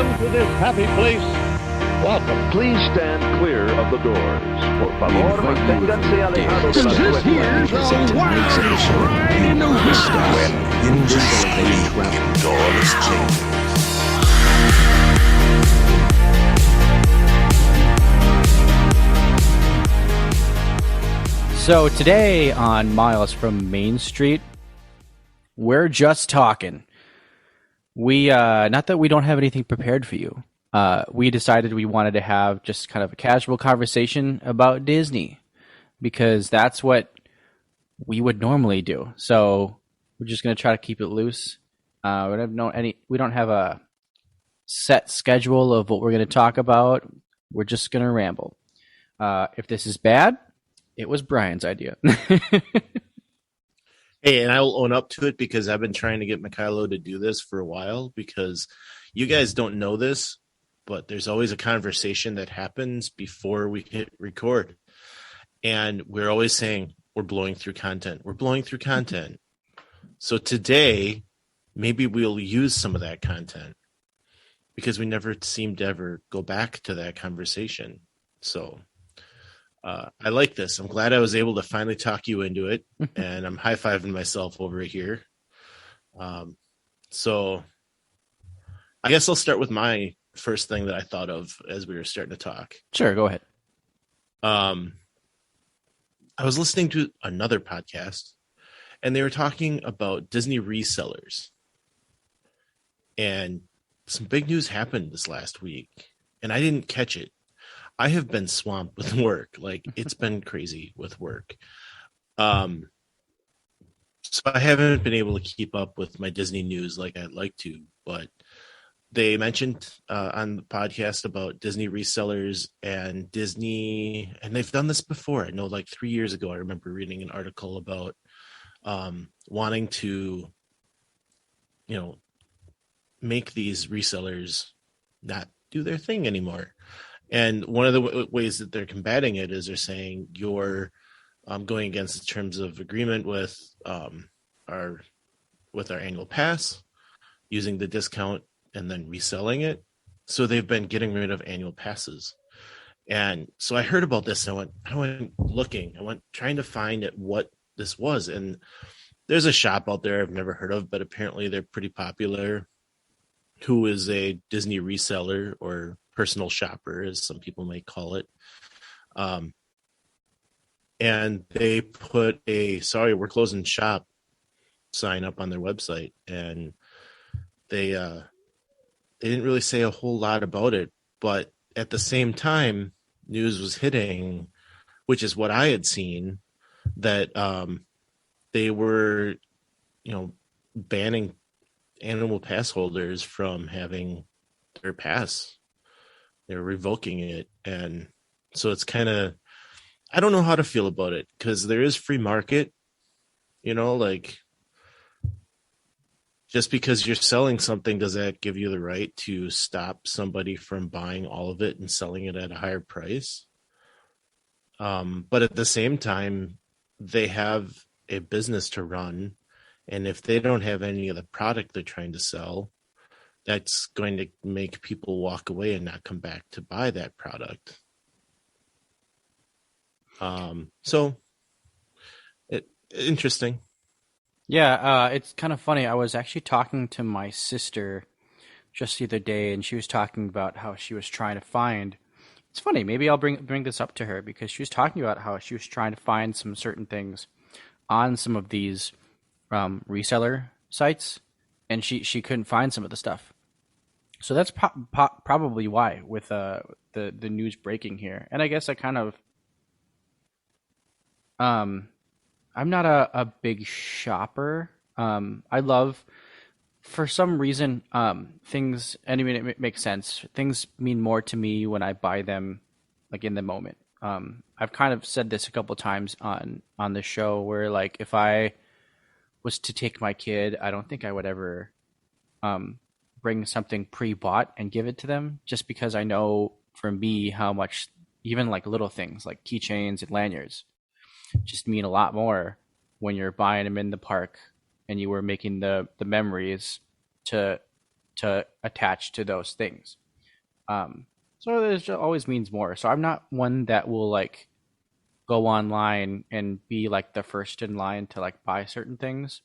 come to this happy place, welcome. Please stand clear of the doors. Por favor, manténganse alejados de las This here's the wild ride in the wilderness. So today on Miles from Main Street, we're just talking. We not that we don't have anything prepared for you. We decided we wanted to have just kind of a casual conversation about Disney because that's what we would normally do. So we're just going to try to keep it loose. We don't have a set schedule of what we're going to talk about. We're just going to ramble. If this is bad, it was Brian's idea. Hey, and I will own up to it because I've been trying to get Mikhailo to do this for a while because you guys don't know this, but there's always a conversation that happens before we hit record. And we're always saying, we're blowing through content. We're blowing through content. So today, maybe we'll use some of that content because we never seem to ever go back to that conversation. So I like this. I'm glad I was able to finally talk you into it, and I'm high-fiving myself over here. So I guess I'll start with my first thing that I thought of as we were starting to talk. Sure, go ahead. I was listening to another podcast, and they were talking about Disney resellers. And some big news happened this last week, and I didn't catch it. I have been swamped with work. Like, it's been crazy with work. So I haven't been able to keep up with my Disney news like I'd like to, but they mentioned on the podcast about Disney resellers and Disney, and they've done this before. I know like 3 years ago, I remember reading an article about wanting to, make these resellers not do their thing anymore. And one of the ways that they're combating it is they're saying you're going against the terms of agreement with our annual pass, using the discount and then reselling it. So they've been getting rid of annual passes. And so I heard about this and I went looking. I went trying to find out what this was. And there's a shop out there I've never heard of, but apparently they're pretty popular, who is a Disney reseller or personal shopper, as some people may call it. And they put a "sorry, we're closing shop" sign up on their website, and they didn't really say a whole lot about it. But at the same time, news was hitting, which is what I had seen, that they were, banning annual pass holders from having their pass. They're revoking it. And so it's kind of, I don't know how to feel about it because there is free market, like just because you're selling something, does that give you the right to stop somebody from buying all of it and selling it at a higher price? But at the same time, they have a business to run. And if they don't have any of the product they're trying to sell, that's going to make people walk away and not come back to buy that product. So interesting. Yeah, it's kind of funny. I was actually talking to my sister just the other day, and she was talking about how she was trying to find. It's funny. Maybe I'll bring this up to her because she was talking about how she was trying to find some certain things on some of these reseller sites, and she couldn't find some of the stuff. So that's probably why with the news breaking here. And I guess I kind of I'm not a big shopper. I love, for some reason, things, and I mean, it makes sense. Things mean more to me when I buy them, like, in the moment. I've kind of said this a couple times on the show where, like, if I was to take my kid, I don't think I would ever bring something pre-bought and give it to them, just because I know for me how much even like little things like keychains and lanyards just mean a lot more when you're buying them in the park and you were making the memories to to attach to those things. So there's always means more. So I'm not one that will like go online and be like the first in line to like buy certain things.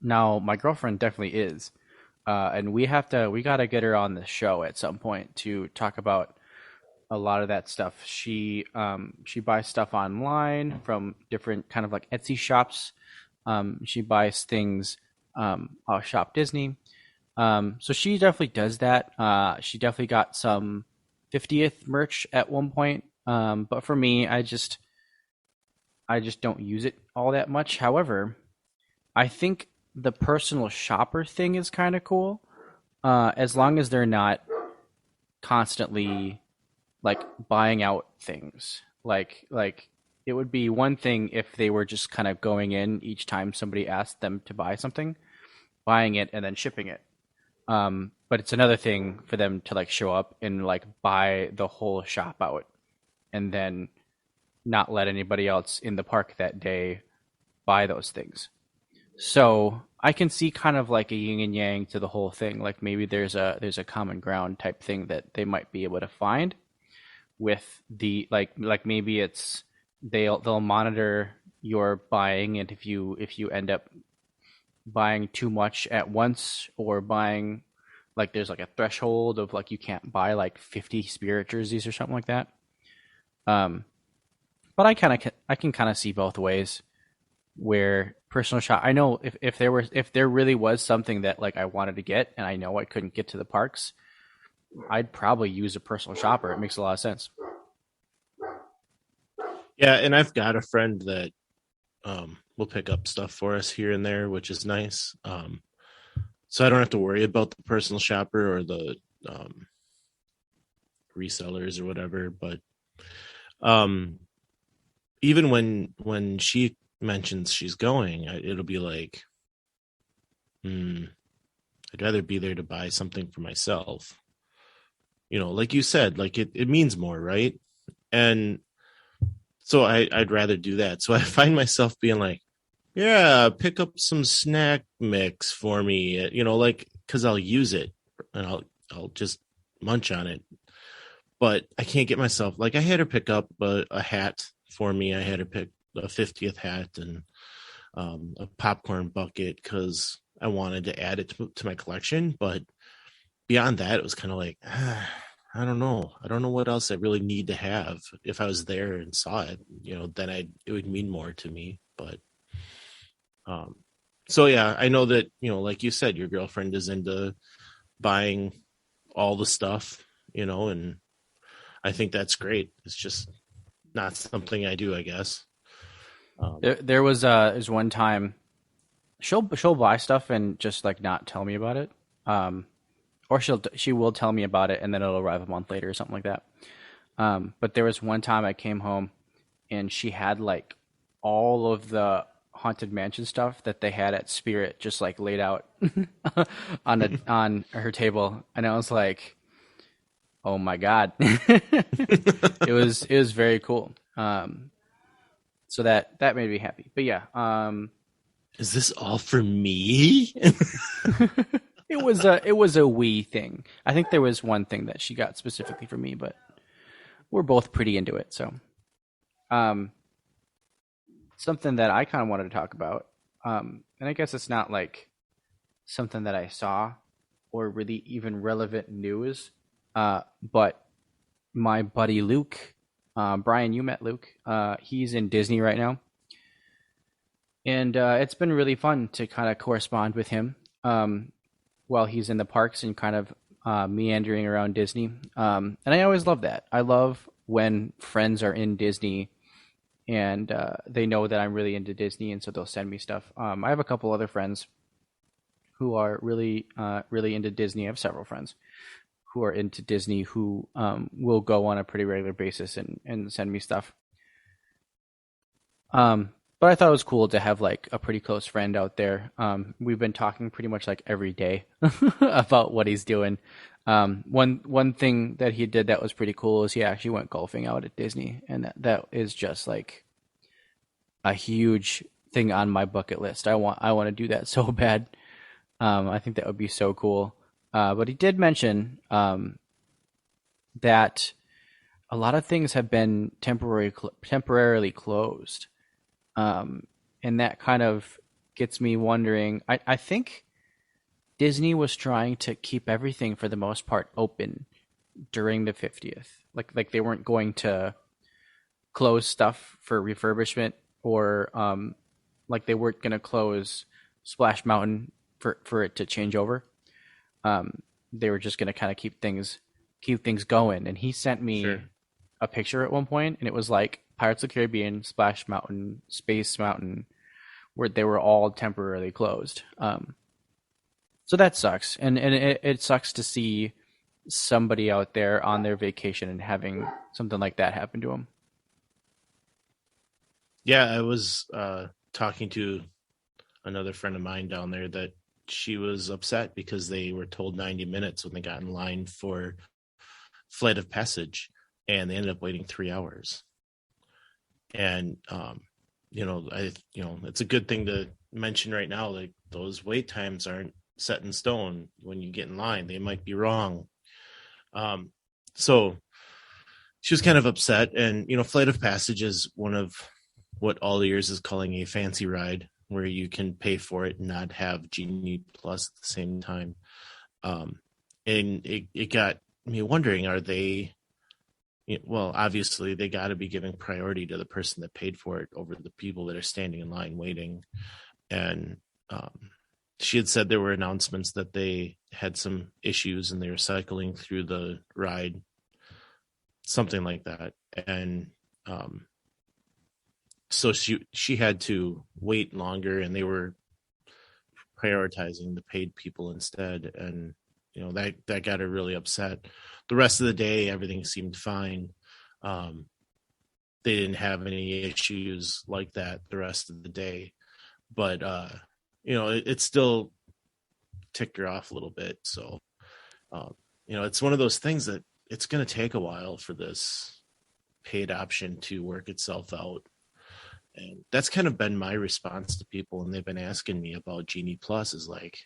Now my girlfriend definitely is, and we gotta get her on the show at some point to talk about a lot of that stuff. She buys stuff online from different kind of like Etsy shops. She buys things off Shop Disney. So she definitely does that. She definitely got some 50th merch at one point. But for me, I just don't use it all that much. However, I think the personal shopper thing is kind of cool. As long as they're not constantly like buying out things. Like it would be one thing if they were just kind of going in each time somebody asked them to buy something, buying it and then shipping it. But it's another thing for them to like show up and like buy the whole shop out and then not let anybody else in the park that day buy those things. So I can see kind of like a yin and yang to the whole thing. Like maybe there's a common ground type thing that they might be able to find with the like maybe it's they'll monitor your buying, and if you end up buying too much at once or buying like there's like a threshold of like you can't buy like 50 Spirit jerseys or something like that. But I can kind of see both ways where personal shop. I know if there really was something that like I wanted to get and I know I couldn't get to the parks, I'd probably use a personal shopper. It makes a lot of sense. Yeah, and I've got a friend that will pick up stuff for us here and there, which is nice. So I don't have to worry about the personal shopper or the resellers or whatever. But even when she mentions she's going, it'll be like, I'd rather be there to buy something for myself. You know, like you said, like it means more, right? And so I'd rather do that. So I find myself being like, yeah, pick up some snack mix for me, you know, like, because I'll use it and I'll just munch on it. But I can't get myself, like, I had her pick up a hat for me. I had her pick a 50th hat and a popcorn bucket because I wanted to add it to my collection. But beyond that, it was kind of like, I don't know. I don't know what else I really need to have. If I was there and saw it, you know, then it would mean more to me. But so yeah, I know that, you know, like you said, your girlfriend is into buying all the stuff, you know, and I think that's great. It's just not something I do, I guess. There's one time she'll buy stuff and just like not tell me about it. Or she will tell me about it and then it'll arrive a month later or something like that. But there was one time I came home and she had like all of the Haunted Mansion stuff that they had at Spirit just like laid out on her table, and I was like, oh my god. it was very cool. So that made me happy. But yeah, is this all for me? It was a we thing. I think there was one thing that she got specifically for me, but we're both pretty into it. So, something that I kind of wanted to talk about, and I guess it's not like something that I saw or really even relevant news, but my buddy Luke, Brian, you met Luke. He's in Disney right now, and it's been really fun to kind of correspond with him. While he's in the parks and kind of meandering around Disney. And I always love that. I love when friends are in Disney and they know that I'm really into Disney, and so they'll send me stuff. I have a couple other friends who are really into Disney. I have several friends who are into Disney who will go on a pretty regular basis and send me stuff. But I thought it was cool to have like a pretty close friend out there. We've been talking pretty much like every day about what he's doing. One thing that he did that was pretty cool is he actually went golfing out at Disney, and that is just like a huge thing on my bucket list. I want to do that so bad. I think that would be so cool. But he did mention that a lot of things have been temporarily closed, and that kind of gets me wondering. I think Disney was trying to keep everything for the most part open during the 50th. Like they weren't going to close stuff for refurbishment, or like they weren't going to close Splash Mountain for it to change over. They were just going to kind of keep things going. And he sent me Sure. a picture at one point, and it was like Pirates of the Caribbean, Splash Mountain, Space Mountain, where they were all temporarily closed. So that sucks, and it sucks to see somebody out there on their vacation and having something like that happen to them. Yeah, I was talking to another friend of mine down there that she was upset because they were told 90 minutes when they got in line for Flight of Passage, and they ended up waiting 3 hours. And it's a good thing to mention right now. Like, those wait times aren't set in stone. When you get in line, they might be wrong. So she was kind of upset. And Flight of Passage is one of what All Ears is calling a fancy ride, where you can pay for it and not have Genie Plus at the same time. And it got me wondering, are they, well, obviously they got to be giving priority to the person that paid for it over the people that are standing in line waiting. And she had said there were announcements that they had some issues and they were cycling through the ride, something like that. And so she had to wait longer, and they were prioritizing the paid people instead. And that got her really upset. The rest of the day, everything seemed fine. They didn't have any issues like that the rest of the day, but it still ticked her off a little bit. So it's one of those things that it's going to take a while for this paid option to work itself out. And that's kind of been my response to people, and they've been asking me about Genie Plus, is like,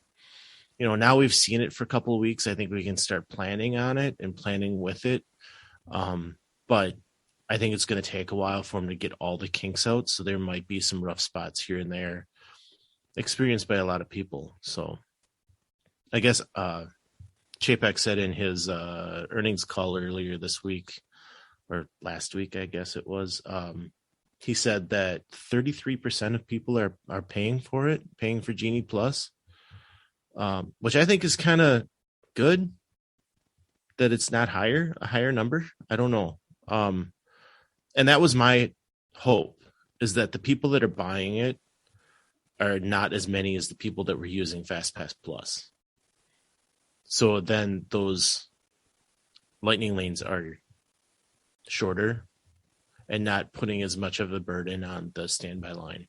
now we've seen it for a couple of weeks. I think we can start planning on it and planning with it. But I think it's going to take a while for them to get all the kinks out. So there might be some rough spots here and there experienced by a lot of people. So I guess Chapek said in his earnings call earlier this week, or last week, I guess it was, he said that 33% of people are paying for Genie Plus, which I think is kind of good that it's not a higher number. I don't know. And that was my hope, is that the people that are buying it are not as many as the people that were using FastPass Plus. So then those lightning lanes are shorter and not putting as much of a burden on the standby line.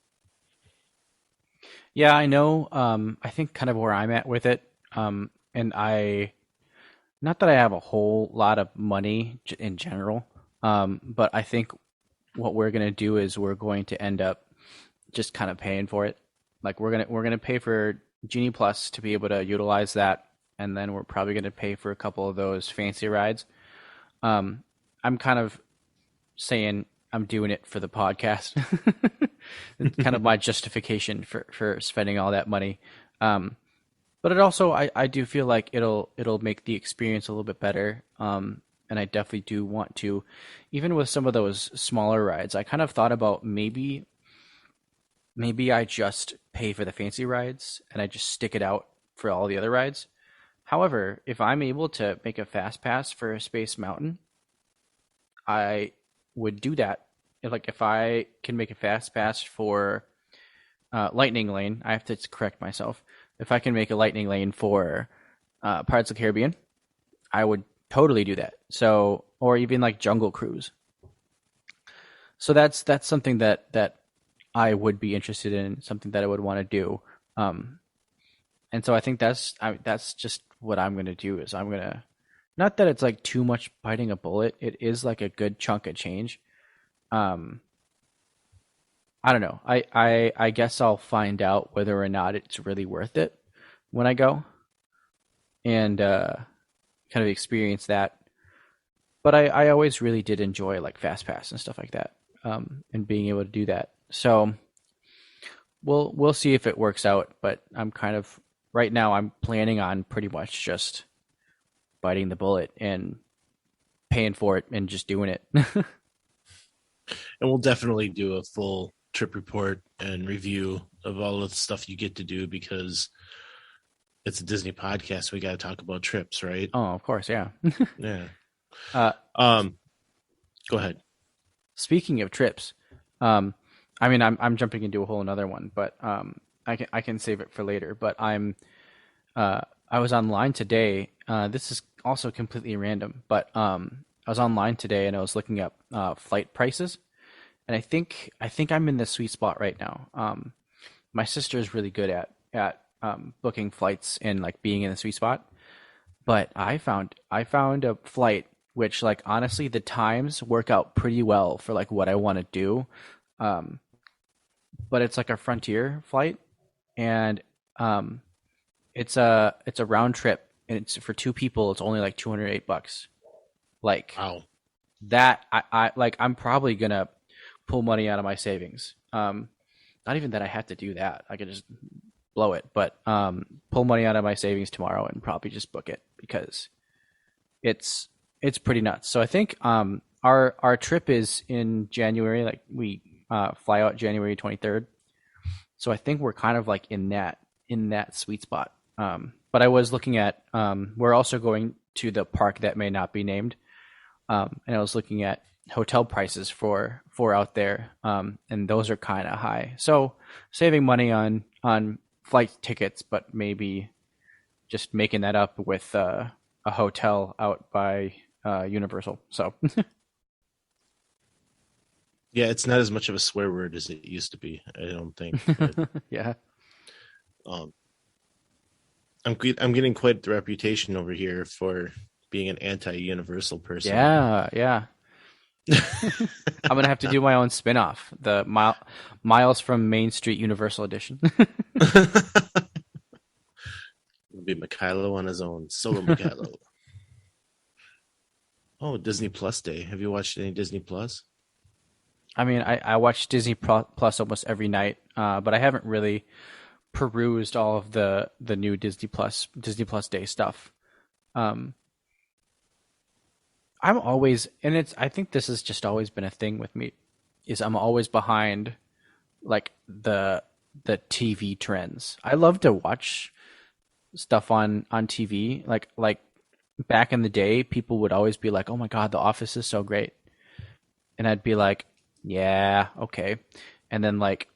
Yeah, I know. I think kind of where I'm at with it. And not that I have a whole lot of money in general, but I think what we're going to do is we're going to end up just kind of paying for it. Like we're gonna pay for Genie Plus to be able to utilize that, and then we're probably going to pay for a couple of those fancy rides. I'm kind of saying I'm doing it for the podcast. It's kind of my justification for spending all that money. But it also, I do feel like it'll make the experience a little bit better. And I definitely do want to, even with some of those smaller rides, I kind of thought about maybe I just pay for the fancy rides and I just stick it out for all the other rides. However, if I'm able to make a fast pass for Space Mountain, I would do that. If I can make a fast pass for Lightning Lane, I have to correct myself. If I can make a Lightning Lane for Pirates of the Caribbean, I would totally do that. So, or even like Jungle Cruise. So that's something that I would be interested in, something that I would want to do. And so I think that's just what I'm going to do. Is I'm going to, not that it's like too much biting a bullet. It is like a good chunk of change. I don't know. I guess I'll find out whether or not it's really worth it. when I go and kind of experience that. But I always really did enjoy like Fast Pass and stuff like that, and being able to do that. So we'll see if it works out. But I'm kind of right now I'm planning on pretty much just biting the bullet and paying for it and just doing it. And we'll definitely do a full trip report and review of all of the stuff you get to do, because it's a Disney podcast. We got to talk about trips, right? Oh, of course, yeah. Yeah. Go ahead. Speaking of trips, I mean, I'm jumping into a whole another one, but I can save it for later. But I was online today. This is also completely random, but I was online today and I was looking up flight prices, and I think I'm in the sweet spot right now. My sister is really good at booking flights and like being in the sweet spot, but I found a flight which, like, honestly, the times work out pretty well for like what I want to do. But it's like a Frontier flight, and it's a round trip, and it's for two people. It's only like $208. Like, Wow. that, I like. I'm probably gonna pull money out of my savings. Not even that I have to do that. I could just blow it, but pull money out of my savings tomorrow and probably just book it, because it's pretty nuts. So I think our trip is in January. Like, we fly out January 23rd. So I think we're kind of like in that sweet spot. But I was looking at we're also going to the park that may not be named, and I was looking at hotel prices for out there, and those are kind of high. So saving money on flight tickets, but maybe just making that up with a hotel out by Universal. So Yeah, it's not as much of a swear word as it used to be, I don't think. But, yeah. I'm getting quite the reputation over here for being an anti-Universal person. Yeah. I'm gonna have to do my own spin-off, the Miles from Main Street Universal Edition. It'll be Mikhailo on his own, solo Mikhailo. Oh, Disney Plus Day. Have you watched any Disney Plus? I mean, I watch Disney Plus almost every night, but I haven't really perused all of the new Disney Plus Day stuff. I'm always, and I think this has just always been a thing with me, is I'm always behind like the TV trends. I love to watch stuff on TV. Like back in the day, people would always be like, "Oh my God, The Office is so great," and I'd be like, "Yeah, okay," and then like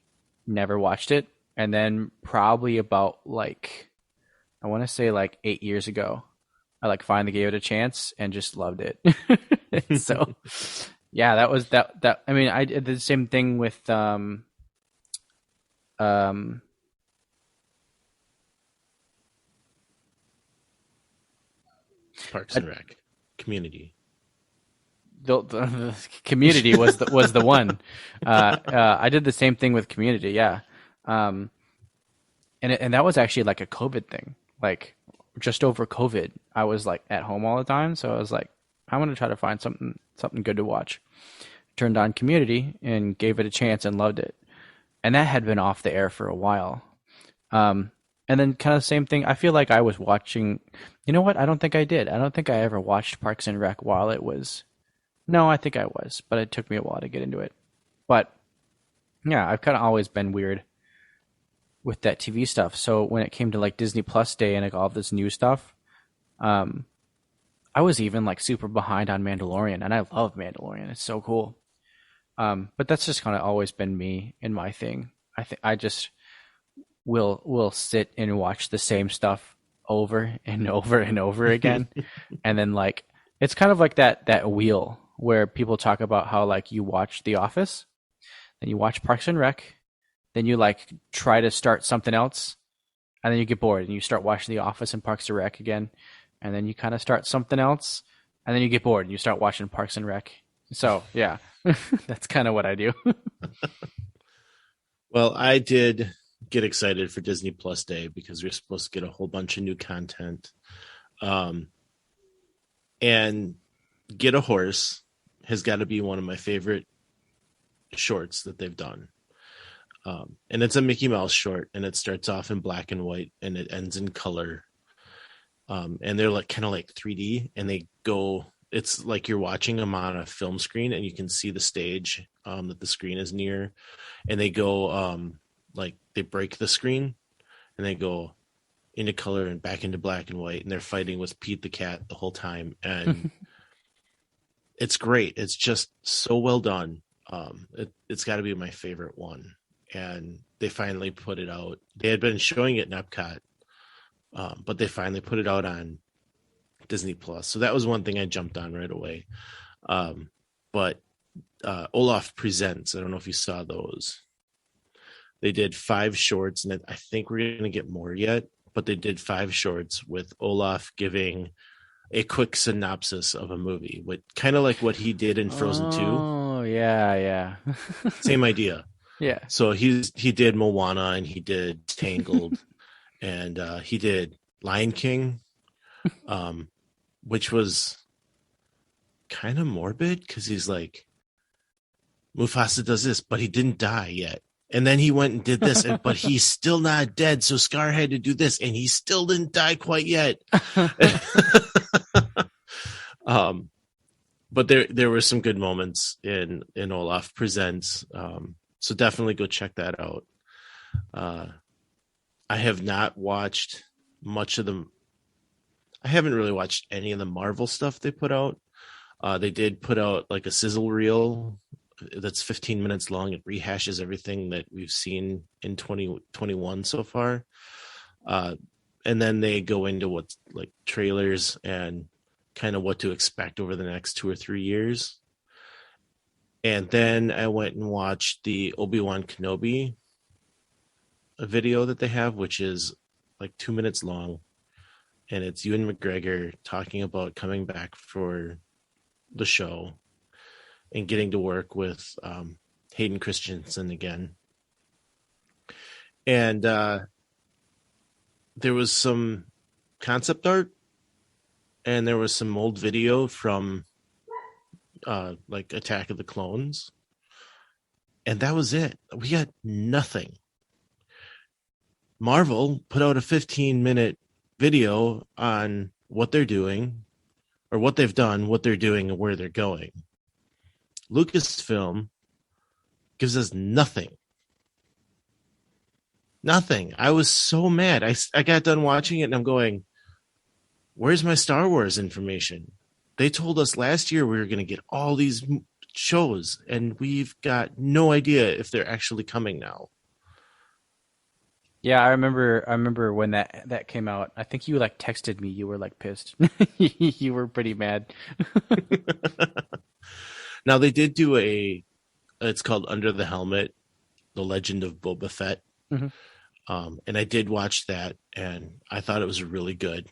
never watched it. And then probably about like, I want to say like 8 years ago, I like finally gave it a chance and just loved it. So yeah, that was that. I mean, I did the same thing with Parks and Rec, Community. the Community was the one. I did the same thing with Community, yeah. And that was actually like a COVID thing. Like, just over COVID, I was like at home all the time, so I was like, I want to try to find something good to watch. Turned on Community and gave it a chance and loved it. And that had been off the air for a while. And then kind of the same thing. I feel like I was watching. You know what? I don't think I did. I don't think I ever watched Parks and Rec while it was. No, I think I was, but it took me a while to get into it. But yeah, I've kind of always been weird with that TV stuff. So when it came to like Disney Plus Day and like all this new stuff, I was even like super behind on Mandalorian, and I love Mandalorian. It's so cool. But that's just kind of always been me and my thing. I think I just will sit and watch the same stuff over and over and over again. And then like, it's kind of like that wheel where people talk about how like you watch The Office, then you watch Parks and Rec, then you like try to start something else, and then you get bored and you start watching The Office and Parks and Rec again, and then you kind of start something else, and then you get bored and you start watching Parks and Rec. So yeah, that's kind of what I do. Well, I did get excited for Disney Plus Day because we're supposed to get a whole bunch of new content. And Get a Horse has got to be one of my favorite shorts that they've done. And it's a Mickey Mouse short, and it starts off in black and white and it ends in color. And they're like kind of like 3D, and they go, it's like you're watching them on a film screen and you can see the stage that the screen is near, and they go like they break the screen and they go into color and back into black and white, and they're fighting with Pete the cat the whole time. And it's great. It's just so well done. It's got to be my favorite one. And they finally put it out. They had been showing it in Epcot, but they finally put it out on Disney Plus. So that was one thing I jumped on right away. But Olaf Presents, I don't know if you saw those. They did 5 shorts, and I think we're going to get more yet, but they did 5 shorts with Olaf giving a quick synopsis of a movie, kind of like what he did in Frozen 2. Oh, yeah. Same idea. Yeah. So he did Moana, and he did Tangled, and he did Lion King, which was kind of morbid because he's like, Mufasa does this, but he didn't die yet. And then he went and did this, but he's still not dead. So Scar had to do this, and he still didn't die quite yet. But there were some good moments in Olaf Presents. So definitely go check that out. I have not watched much of them. I haven't really watched any of the Marvel stuff they put out. They did put out like a sizzle reel that's 15 minutes long. It rehashes everything that we've seen in 2021 so far. And then they go into what's like trailers and kind of what to expect over the next 2 or 3 years. And then I went and watched the Obi-Wan Kenobi video that they have, which is like 2 minutes long. And it's Ewan McGregor talking about coming back for the show and getting to work with Hayden Christensen again. And there was some concept art, and there was some old video from like Attack of the Clones. And that was it. We got nothing. Marvel put out a 15-minute video on what they're doing, or what they've done, what they're doing, and where they're going. Lucasfilm gives us nothing. Nothing. I was so mad. I got done watching it and I'm going, where's my Star Wars information? They told us last year we were going to get all these shows, and we've got no idea if they're actually coming now. Yeah, I remember when that came out. I think you like texted me. You were like pissed. You were pretty mad. Now they did do it's called Under the Helmet, The Legend of Boba Fett. Mm-hmm. And I did watch that, and I thought it was really good.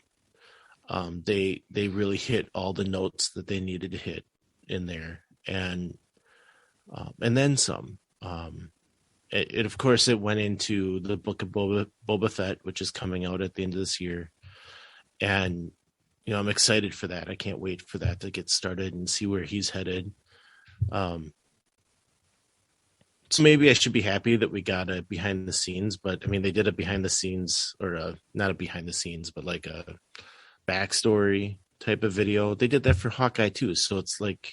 They really hit all the notes that they needed to hit in there, and then some. It of course it went into the Book of Boba Fett, which is coming out at the end of this year, and I'm excited for that. I can't wait for that to get started and see where he's headed. So maybe I should be happy that we got a behind the scenes, but I mean they did a behind the scenes, or not a behind the scenes, but like a backstory type of video. They did that for Hawkeye too, so it's like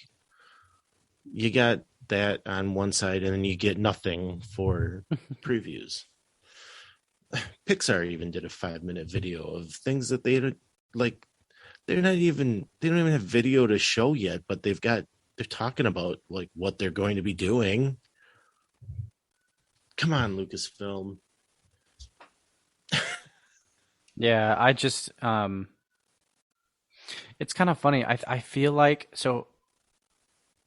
you got that on one side and then you get nothing for previews. Pixar even did a 5-minute video of things that they had, like they don't even have video to show yet, but they're talking about like what they're going to be doing. Come on, Lucasfilm. Yeah, I just it's kind of funny. I feel like, so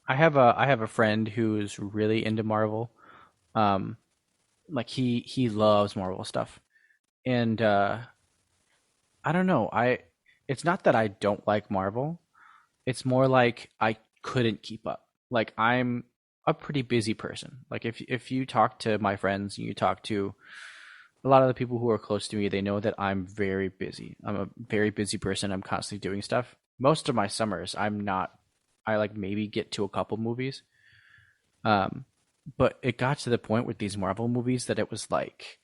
I have a friend who's really into Marvel. Like he loves Marvel stuff. And I don't know. It's not that I don't like Marvel. It's more like I couldn't keep up. Like I'm a pretty busy person. Like if you talk to my friends and you talk to a lot of the people who are close to me, they know that I'm very busy. I'm a very busy person. I'm constantly doing stuff. Most of my summers, I'm not. I like maybe get to a couple movies. But it got to the point with these Marvel movies that it was like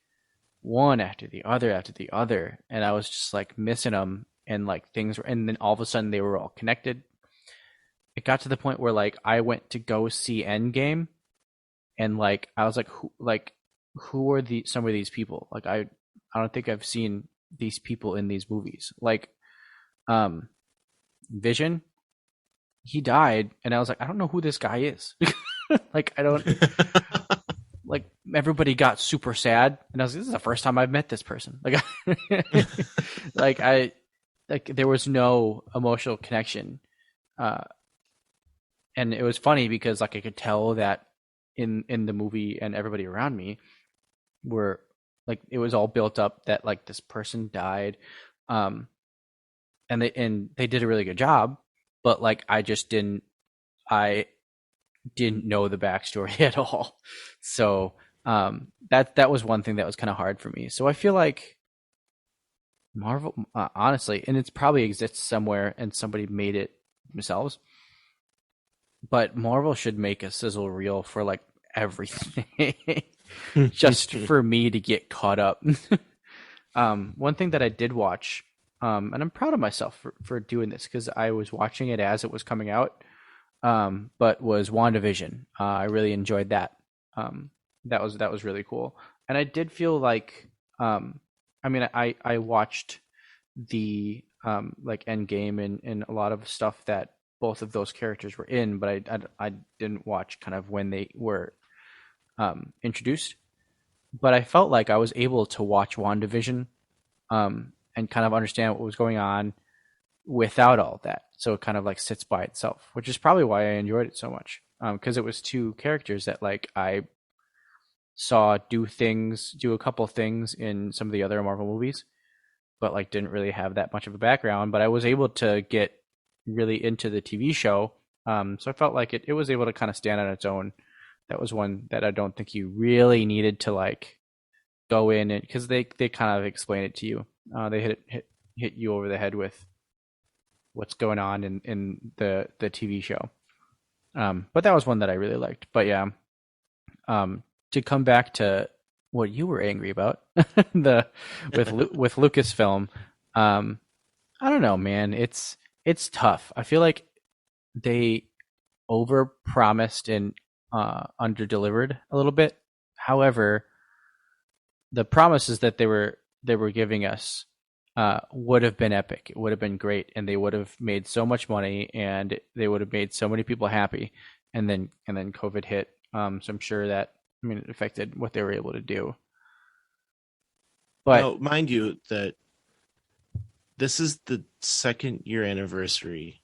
one after the other, and I was just like missing them, and like things were, and then all of a sudden they were all connected. It got to the point where like I went to go see Endgame, and like I was like, who are some of these people? Like I don't think I've seen these people in these movies. Like, Vision, he died, and I was like, I don't know who this guy is. Like I don't. Like everybody got super sad, and I was like, this is the first time I've met this person. Like, like there was no emotional connection, and it was funny because like I could tell that in the movie and everybody around me were like, it was all built up that like this person died, and they did a really good job, but like I didn't know the backstory at all. So that was one thing that was kind of hard for me. So I feel like Marvel, honestly, and it probably exists somewhere and somebody made it themselves, but Marvel should make a sizzle reel for like everything just for me to get caught up. One thing that I did watch, and I'm proud of myself for doing this because I was watching it as it was coming out, but was WandaVision. I really enjoyed that. That was really cool. And I did feel like, I mean, I watched the like Endgame and a lot of stuff that both of those characters were in, but I didn't watch kind of when they were introduced. But I felt like I was able to watch WandaVision and kind of understand what was going on without all that. So it kind of like sits by itself, which is probably why I enjoyed it so much. Because it was two characters that like I saw do a couple things in some of the other Marvel movies, but like didn't really have that much of a background. But I was able to get really into the TV show. So I felt like it was able to kind of stand on its own. That was one that I don't think you really needed to like go in, and because they kind of explain it to you. They hit you over the head with what's going on in the TV show. But that was one that I really liked. But yeah, to come back to what you were angry about, with Lucasfilm, I don't know, man. It's tough. I feel like they over-promised and under-delivered a little bit. However, the promises that they were giving us would have been epic. It would have been great, and they would have made so much money, and they would have made so many people happy. And then COVID hit. So I'm sure that, I mean, it affected what they were able to do. But now, mind you that this is the 2nd year anniversary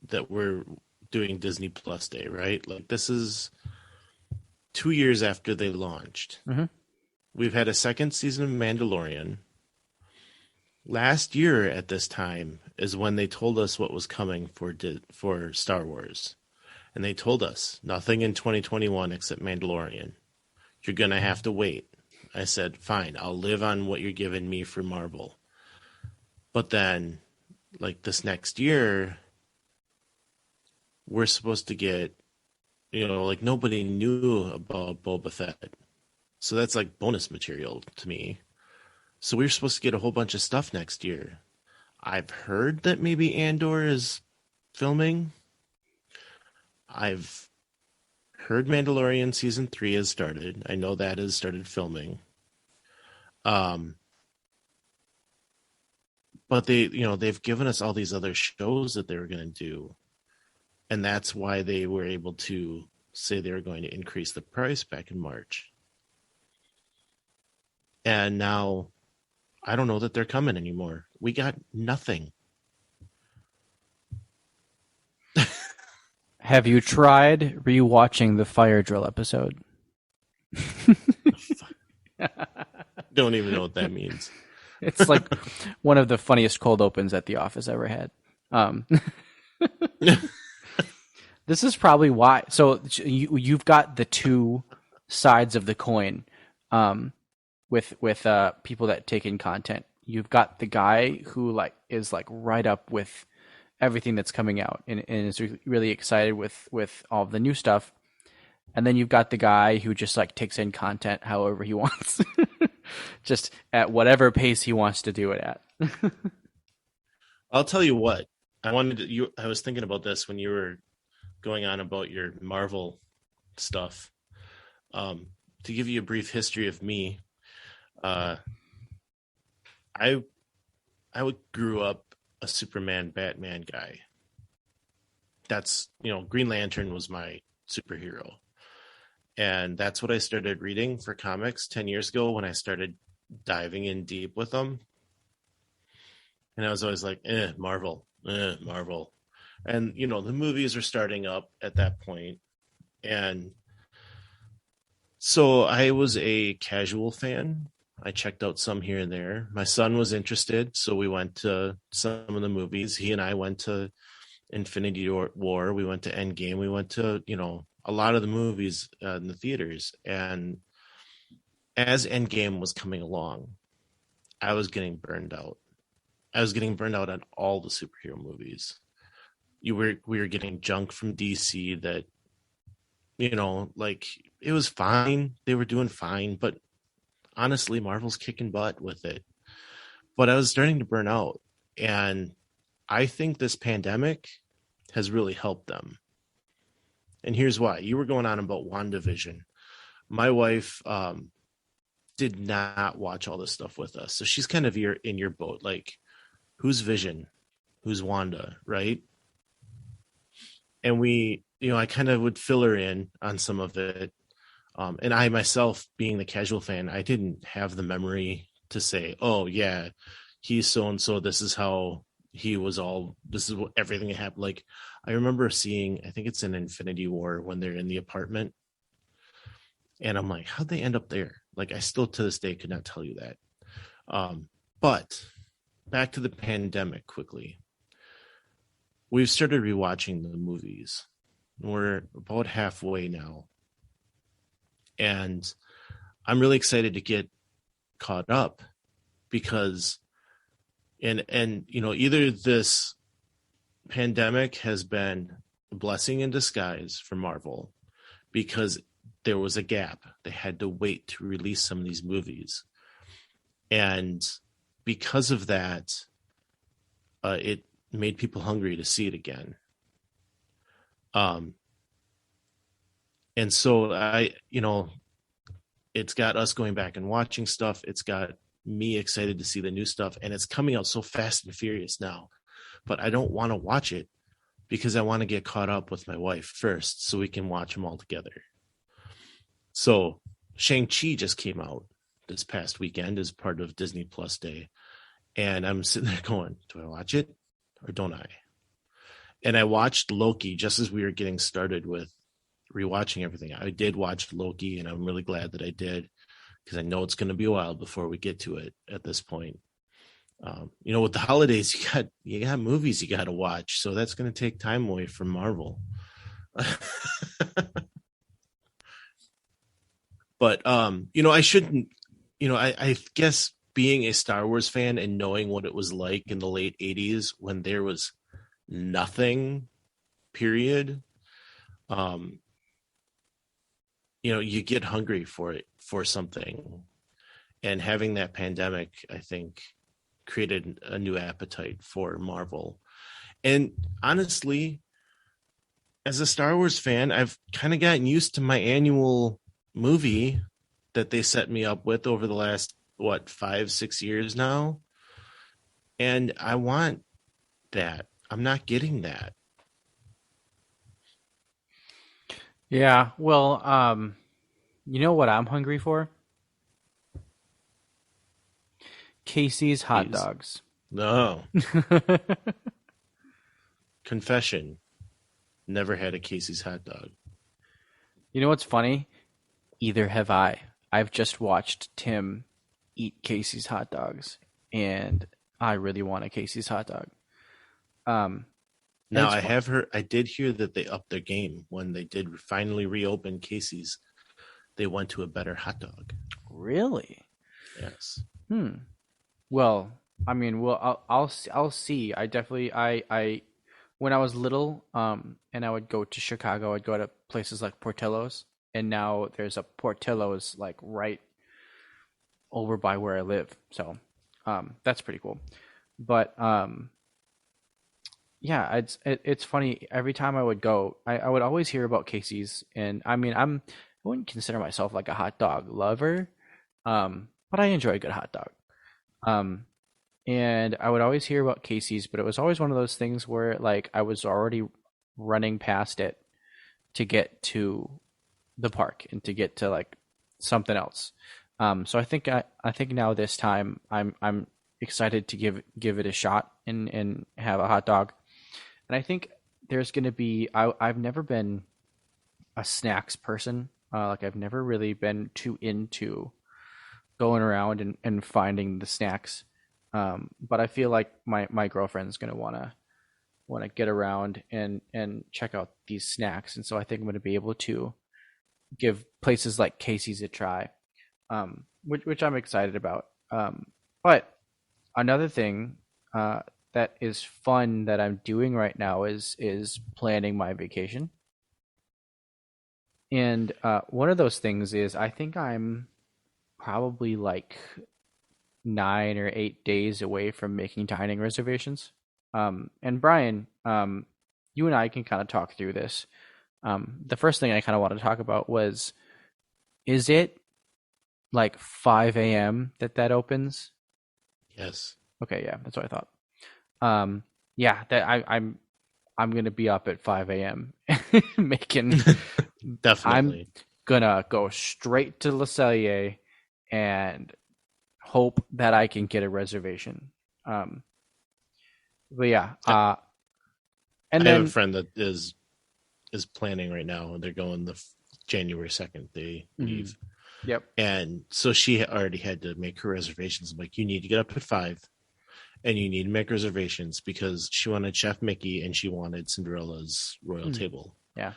that we're doing Disney Plus Day, right? Like this is 2 years after they launched. Mm-hmm. We've had a 2nd season of Mandalorian. Last year at this time is when they told us what was coming for Star Wars. And they told us nothing in 2021 except Mandalorian. You're going to have to wait. I said, fine, I'll live on what you're giving me for Marvel. But then, like this next year, we're supposed to get, like nobody knew about Boba Fett. So that's like bonus material to me. So we're supposed to get a whole bunch of stuff next year. I've heard that maybe Andor is filming. I've heard Mandalorian season 3 has started. I know that has started filming. But they've given us all these other shows that they were going to do. And that's why they were able to say they were going to increase the price back in March. And now I don't know that they're coming anymore. We got nothing. have you tried rewatching the Fire Drill episode? Don't even know what that means. It's like one of the funniest cold opens that The Office ever had. This is probably why. So you've got the two sides of the coin. with people that take in content. You've got the guy who is right up with everything that's coming out and is really excited with all of the new stuff. And then you've got the guy who just takes in content however he wants, just at whatever pace he wants to do it at. I'll tell you what. I was thinking about this when you were going on about your Marvel stuff. To give you a brief history of me, I grew up a Superman, Batman guy. That's, Green Lantern was my superhero. And that's what I started reading for comics 10 years ago when I started diving in deep with them. And I was always like, Marvel. And, the movies are starting up at that point. And so I was a casual fan. I checked out some here and there. My son was interested, so we went to some of the movies. He and I went to Infinity War. We went to Endgame. We went to, a lot of the movies in the theaters. And as Endgame was coming along, I was getting burned out. I was getting burned out on all the superhero movies. We were getting junk from DC that, it was fine. They were doing fine, but honestly, Marvel's kicking butt with it. But I was starting to burn out. And I think this pandemic has really helped them. And here's why. You were going on about WandaVision. My wife did not watch all this stuff with us. So she's kind of in your boat. Like, who's Vision? Who's Wanda, right? And I kind of would fill her in on some of it. And I myself, being the casual fan, I didn't have the memory to say, oh, yeah, he's so-and-so. This is how he was this is what everything happened. Like, I remember seeing, I think it's in Infinity War when they're in the apartment. And I'm like, how'd they end up there? Like, I still to this day could not tell you that. But back to the pandemic quickly. We've started rewatching the movies. We're about halfway now. And I'm really excited to get caught up because either this pandemic has been a blessing in disguise for Marvel because there was a gap. They had to wait to release some of these movies. And because of that, it made people hungry to see it again. And so it's got us going back and watching stuff. It's got me excited to see the new stuff, and it's coming out so fast and furious now. But I don't want to watch it because I want to get caught up with my wife first so we can watch them all together. So Shang-Chi just came out this past weekend as part of Disney Plus Day. And I'm sitting there going, do I watch it or don't I? And I watched Loki just as we were getting started with rewatching everything. I did watch Loki, and I'm really glad that I did because I know it's going to be a while before we get to it at this point. With the holidays, you got movies you got to watch, so that's going to take time away from Marvel. But I shouldn't. I guess being a Star Wars fan and knowing what it was like in the late 80s when there was nothing, period. You get hungry for something, and having that pandemic, I think, created a new appetite for Marvel. And honestly, as a Star Wars fan, I've kind of gotten used to my annual movie that they set me up with over the last 5-6 years now, and I want that. I'm not getting that. Yeah, well, you know what I'm hungry for? Casey's hot dogs. No. Confession. Never had a Casey's hot dog. You know what's funny? Either have I. I've just watched Tim eat Casey's hot dogs, and I really want a Casey's hot dog. Now, I did hear that they upped their game when they did finally reopen Casey's. They went to a better hot dog. Really? Yes. Well, I mean, I'll see. I definitely I when I was little, and I would go to Chicago, I'd go to places like Portillo's, and now there's a Portillo's like right over by where I live. So, that's pretty cool. But yeah, it's funny. Every time I would go, I would always hear about Casey's, and I mean, I wouldn't consider myself like a hot dog lover, but I enjoy a good hot dog. Um, and I would always hear about Casey's, but it was always one of those things where like I was already running past it to get to the park and to get to like something else. So I think now this time I'm excited to give it a shot and have a hot dog. And I think there's going to be I've never been a snacks person. Like I've never really been too into going around and finding the snacks. But I feel like my girlfriend's gonna wanna get around and check out these snacks, and so I think I'm gonna be able to give places like Casey's a try, which I'm excited about. But another thing that is fun that I'm doing right now is planning my vacation, and one of those things is I think I'm probably like 9 or 8 days away from making dining reservations. And Brian, you and I can kind of talk through this. The first thing I kind of want to talk about was, is it like 5 a.m. that opens? Yes. Okay, yeah, that's what I thought. Yeah, that I'm gonna be up at 5 a.m. making. I'm Definitely. gonna go straight to Le Cellier and hope that I can get a reservation. But yeah, and I have a then friend that is planning right now. They're going January 2nd. They leave. Yep. And so she already had to make her reservations. I'm like, you need to get up at 5 and you need to make reservations because she wanted Chef Mickey and she wanted Cinderella's royal table. Yeah.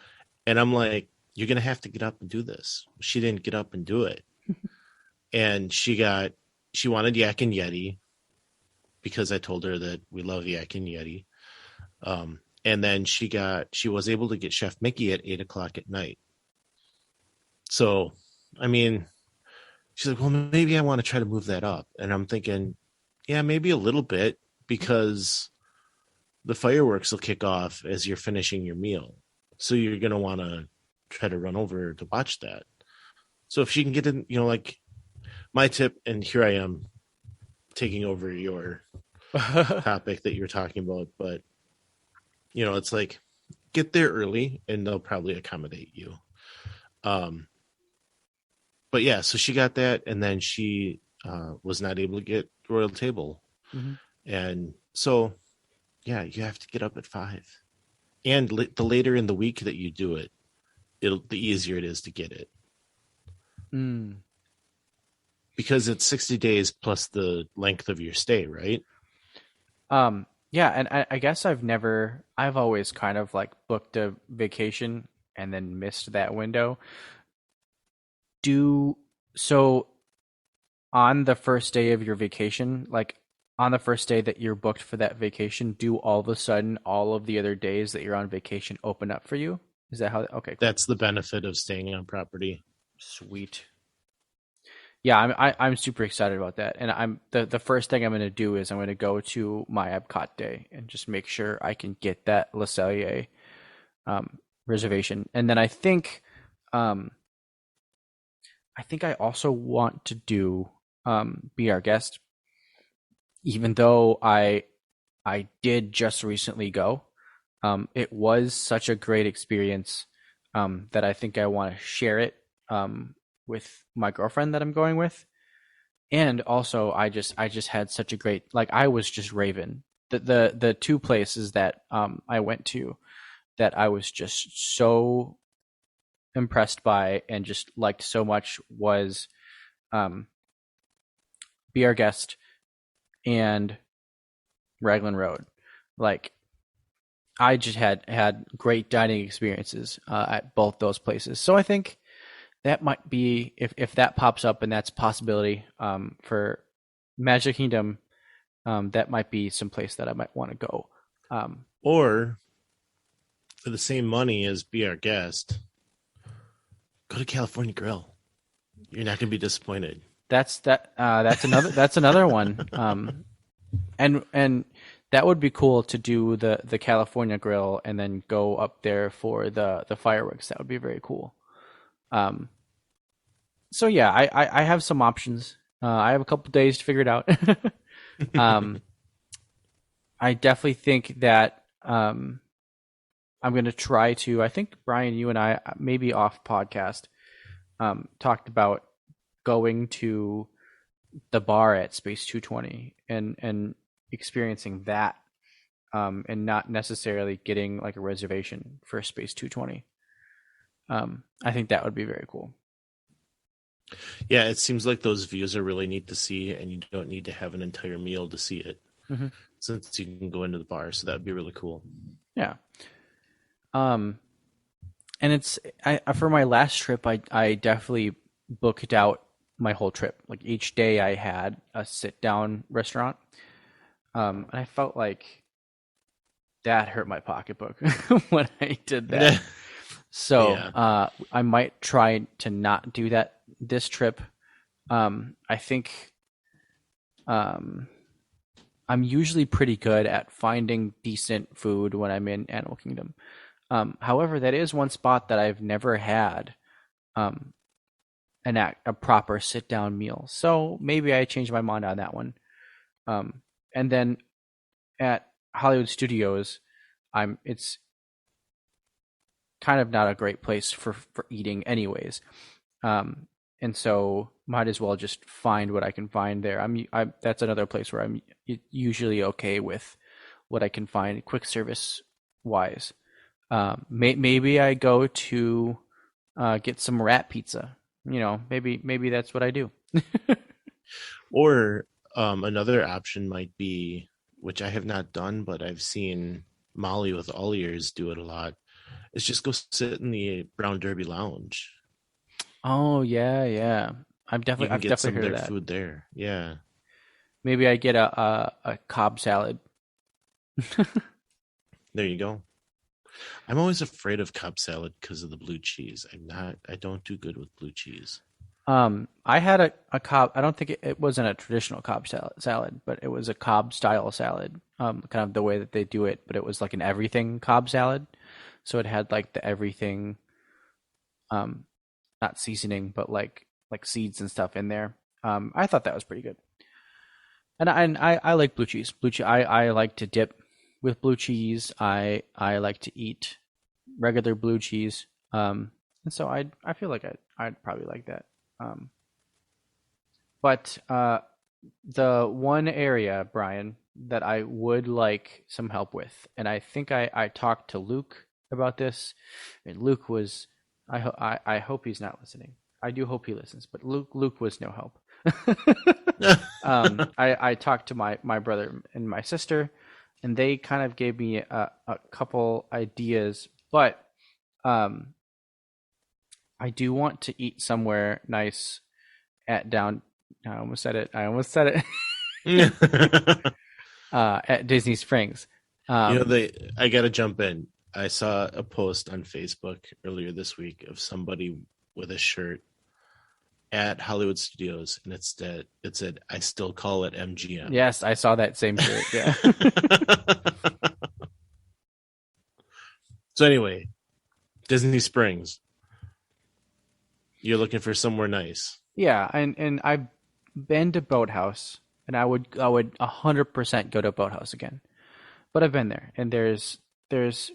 And I'm like, you're going to have to get up and do this. She didn't get up and do it. And she wanted Yak and Yeti because I told her that we love Yak and Yeti. And then she was able to get Chef Mickey at 8 o'clock at night. So, I mean, she's like, well, maybe I want to try to move that up. And I'm thinking, yeah, maybe a little bit because the fireworks will kick off as you're finishing your meal. So you're going to want to try to run over to watch that. So if she can get in, like my tip, and here I am taking over your topic that you're talking about, but it's like get there early and they'll probably accommodate you. But yeah, so she got that, and then she was not able to get royal table, and so yeah, you have to get up at 5, and the later in the week that you do it, the easier it is to get it. Because it's 60 days plus the length of your stay, right? Yeah, and I guess I've always kind of like booked a vacation and then missed that window. So on the first day of your vacation, like on the first day that you're booked for that vacation, do all of a sudden all of the other days that you're on vacation open up for you? Is that how? Okay, cool. That's the benefit of staying on property. Sweet. Yeah, I'm super excited about that, and I'm the first thing I'm going to do is I'm going to go to my Epcot day and just make sure I can get that Le Cellier reservation, and then I think I also want to do Be Our Guest, even though I did just recently go. It was such a great experience that I think I want to share it with my girlfriend that I'm going with, and also I just had such a great, like, I was just raving. The two places that I went to that I was just so impressed by and just liked so much was Be Our Guest and Raglan Road. Like, I just had great dining experiences at both those places. So I think that might be if that pops up and that's a possibility for Magic Kingdom. That might be some place that I might want to go. Or for the same money as Be Our Guest, go to California Grill. You're not going to be disappointed. That's another one. And that would be cool to do the California Grill and then go up there for the fireworks. That would be very cool. So yeah, I have some options. I have a couple days to figure it out. I definitely think that I'm going to try to. I think Brian, you and I maybe off podcast talked about going to the bar at Space 220 and experiencing that, and not necessarily getting like a reservation for Space 220. I think that would be very cool. Yeah, it seems like those views are really neat to see, and you don't need to have an entire meal to see it, since you can go into the bar. So that would be really cool. Yeah. And it's for my last trip, I definitely booked out my whole trip. Like each day, I had a sit down restaurant, and I felt like that hurt my pocketbook when I did that. So Yeah. I might try to not do that this trip. I think I'm usually pretty good at finding decent food when I'm in Animal Kingdom. However, that is one spot that I've never had a proper sit down meal. So maybe I change my mind on that one. And then at Hollywood Studios, it's kind of not a great place for eating anyways. And so might as well just find what I can find there. That's another place where I'm usually okay with what I can find quick service wise. Maybe I go to get some rat pizza. Maybe that's what I do. Or another option might be, which I have not done, but I've seen Molly with All Ears do it a lot, is just go sit in the Brown Derby Lounge. Oh yeah. I've You can get some definitely of heard their of that. food there. Yeah. Maybe I get a Cobb salad. There you go. I'm always afraid of Cobb salad because of the blue cheese. I don't do good with blue cheese. I had a Cobb. I don't think it wasn't a traditional Cobb salad, but it was a Cobb style salad. Kind of the way that they do it, but it was like an everything Cobb salad. So it had like the everything, not seasoning, but like seeds and stuff in there. I thought that was pretty good. And I like blue cheese. Blue cheese. I like to dip with blue cheese. I like to eat regular blue cheese. And so I feel like I'd probably like that. But the one area, Brian, that I would like some help with, and I think I talked to Luke about this, and Luke was, I hope he's not listening. I do hope he listens, but Luke was no help. I talked to my brother and my sister, and they kind of gave me a couple ideas, but I do want to eat somewhere nice at down. I almost said it. At Disney Springs. I got to jump in. I saw a post on Facebook earlier this week of somebody with a shirt at Hollywood Studios, and it said, "I still call it MGM." Yes, I saw that same shirt. Yeah. So anyway, Disney Springs. You're looking for somewhere nice. Yeah, and I've been to Boathouse, and I would 100% go to Boathouse again. But I've been there, and there's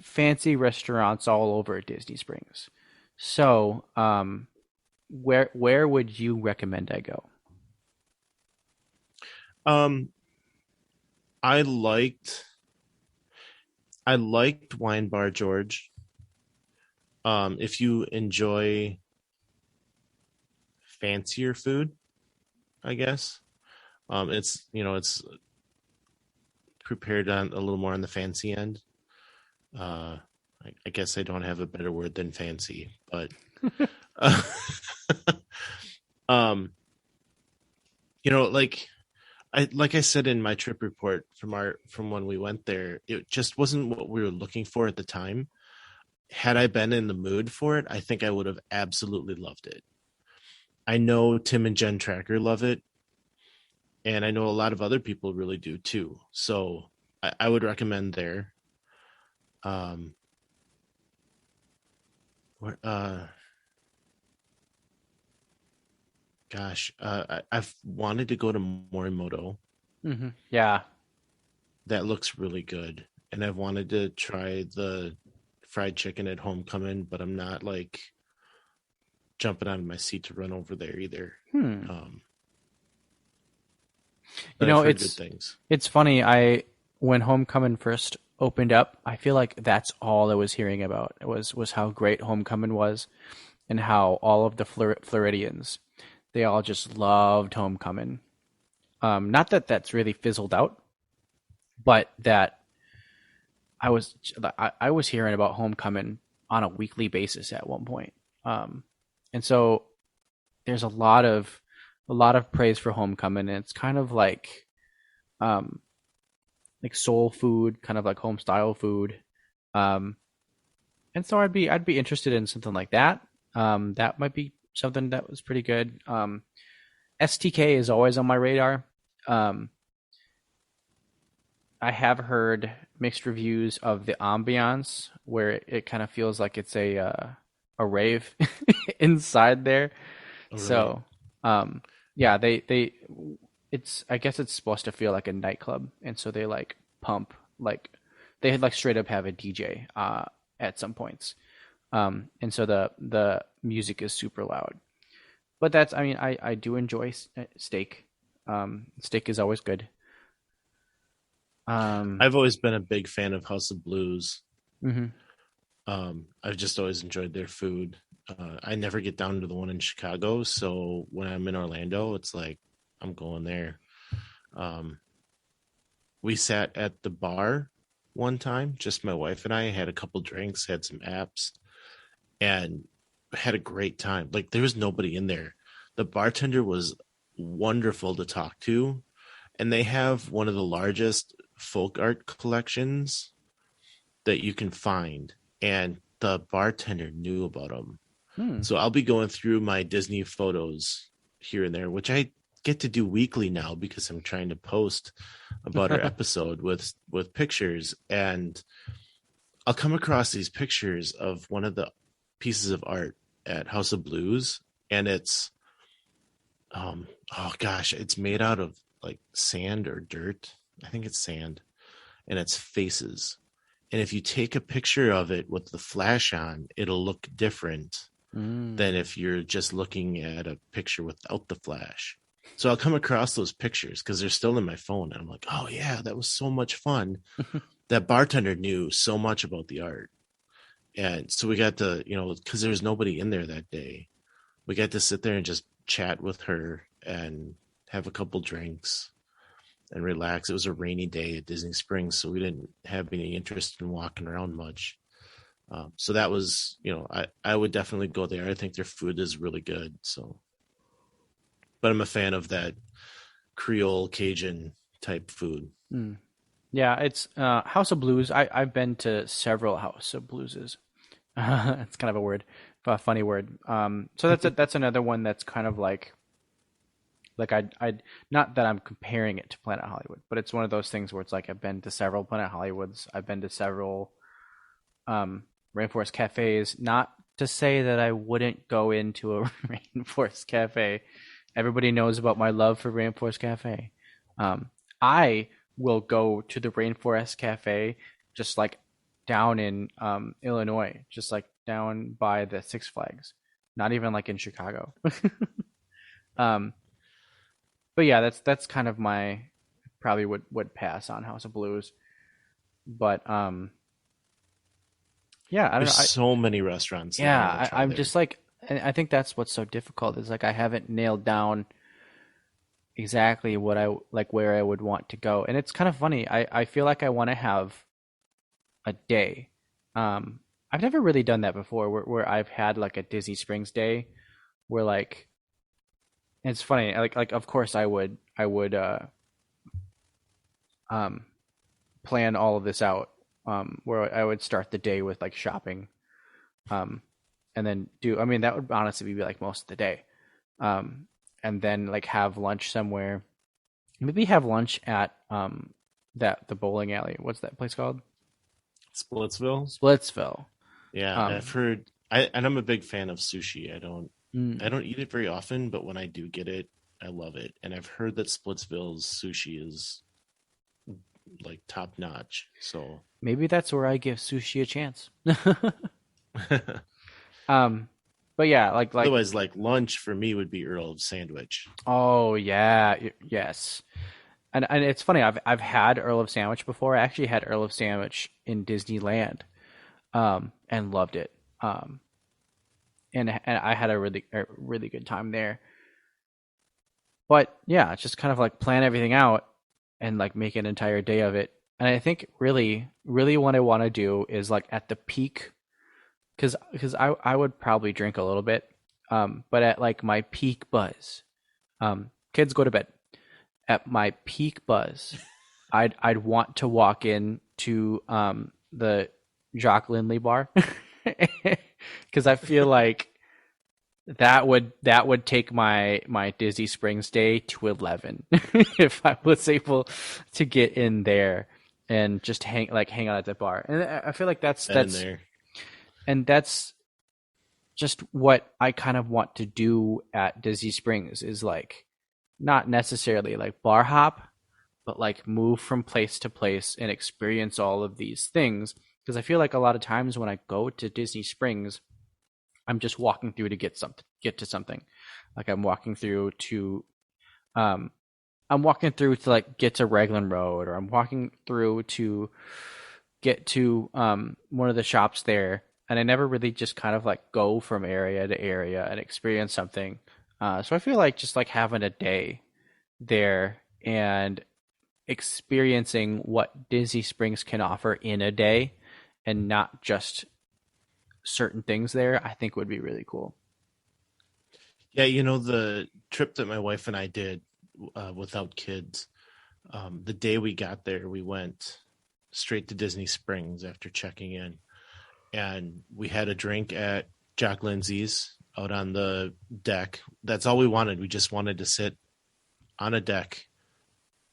fancy restaurants all over Disney Springs. So, where would you recommend I go? I liked Wine Bar George. If you enjoy fancier food, I guess. It's prepared on a little more on the fancy end. I guess I don't have a better word than fancy, but Uh, um, like I said in my trip report from when we went there, it just wasn't what we were looking for at the time. Had I been in the mood for it, I think I would have absolutely loved it. I know Tim and Jen Tracker love it, and I know a lot of other people really do too. So I would recommend there. Um, where, gosh, I've wanted to go to Morimoto. Yeah. That looks really good, and I've wanted to try the fried chicken at Homecoming, but I'm not like jumping out of my seat to run over there either. Um, but I've heard good things. It's funny. When Homecoming first opened up, I feel like that's all I was hearing about. It was how great Homecoming was, and how all of the Floridians, they all just loved Homecoming. Not that that's really fizzled out, but that I was hearing about Homecoming on a weekly basis at one point. And so there's a lot of praise for Homecoming, and it's kind of like soul food, kind of like home style food. Um, and so I'd be interested in something like that. That might be something that was pretty good. STK is always on my radar. Um, I have heard mixed reviews of the ambiance, where it kind of feels like it's a rave inside there. Oh, really? So, yeah, they it's, I guess it's supposed to feel like a nightclub, and so they like pump, like they like straight up have a DJ at some points. And so the music is super loud. But that's, I mean, I do enjoy steak. Steak is always good. Um, I've always been a big fan of House of Blues. mhm. I've just always enjoyed their food. I never get down to the one in Chicago, so when I'm in Orlando, it's like I'm going there. Um, we sat at the bar one time, just my wife and I had a couple drinks, had some apps, and had a great time. Like there was nobody in there. The bartender was wonderful to talk to, and they have one of the largest folk art collections that you can find, and the bartender knew about them. Hmm. So I'll be going through my Disney photos here and there, which I get to do weekly now because I'm trying to post about our episode with pictures, and I'll come across these pictures of one of the pieces of art at House of Blues, and it's oh gosh, it's made out of like sand or dirt. I think it's sand, and it's faces. And if you take a picture of it with the flash on, it'll look different than Mm. if you're just looking at a picture without the flash. So I'll come across those pictures because they're still in my phone. And I'm like, oh, yeah, that was so much fun. That bartender knew so much about the art. And so we got to, because there was nobody in there that day, we got to sit there and just chat with her and have a couple drinks and relax. It was a rainy day at Disney Springs, so we didn't have any interest in walking around much. So that was, I would definitely go there. I think their food is really good. So, but I'm a fan of that Creole Cajun type food. Mm. Yeah, it's House of Blues. I've been to several House of Blueses. It's kind of a word, a funny word. So that's another one that's kind of like I not that I'm comparing it to Planet Hollywood, but it's one of those things where it's like I've been to several Planet Hollywoods. I've been to several um, Rainforest cafes. Not to say that I wouldn't go into a Rainforest cafe. Everybody knows about my love for Rainforest Cafe. I will go to the Rainforest Cafe just like down in Illinois, just like down by the Six Flags, not even like in Chicago. um, but yeah, that's kind of my probably would pass on House of Blues. But yeah, I don't There's know. so many restaurants that I want to Yeah, try I'm there. just like, and I think that's what's so difficult is like I haven't nailed down exactly what I like where I would want to go. And it's kind of funny. I feel like I want to have a day. Um, I've never really done that before, where I've had like a Disney Springs day, where like it's funny, like of course I would um plan all of this out, where I would start the day with like shopping, um, and then do. I mean, that would honestly be like most of the day, um, and then like have lunch somewhere. Maybe have lunch at the bowling alley. What's that place called? Splitsville. Splitsville. Yeah, I've Um, heard. And I'm a big fan of sushi. I mm, don't eat it very often, but when I do get it, I love it. And I've heard that Splitsville's sushi is like top notch. So maybe that's where I give sushi a chance. um, but yeah, like otherwise, like lunch for me would be Earl's sandwich. oh yeah, yes. And it's funny. I've had Earl of Sandwich before. I actually had Earl of Sandwich in Disneyland, and loved it. And I had a really good time there. But yeah, it's just kind of like plan everything out and like make an entire day of it. And I think really what I want to do is like at the peak, because I would probably drink a little bit, but at like my peak buzz, kids go to bed. At my peak buzz, I'd want to walk in to the Jacques Lindley bar, because I feel like that would take my Disney Springs day to 11 if I was able to get in there and just hang out at the bar. And I feel like that's That in there. that's just what I kind of want to do at Disney Springs, is like not necessarily like bar hop, but like move from place to place and experience all of these things. Because I feel like a lot of times when I go to Disney Springs, I'm just walking through to get to something. Like um, I'm walking through to like get to Raglan Road, or I'm walking through to get to one of the shops there, and I never really just kind of like go from area to area and experience something. So I feel like just like having a day there and experiencing what Disney Springs can offer in a day, and not just certain things there, I think would be really cool. Yeah, the trip that my wife and I did without kids, the day we got there, we went straight to Disney Springs after checking in, and we had a drink at Jock Lindsay's out on the deck. That's all we wanted. We just wanted to sit on a deck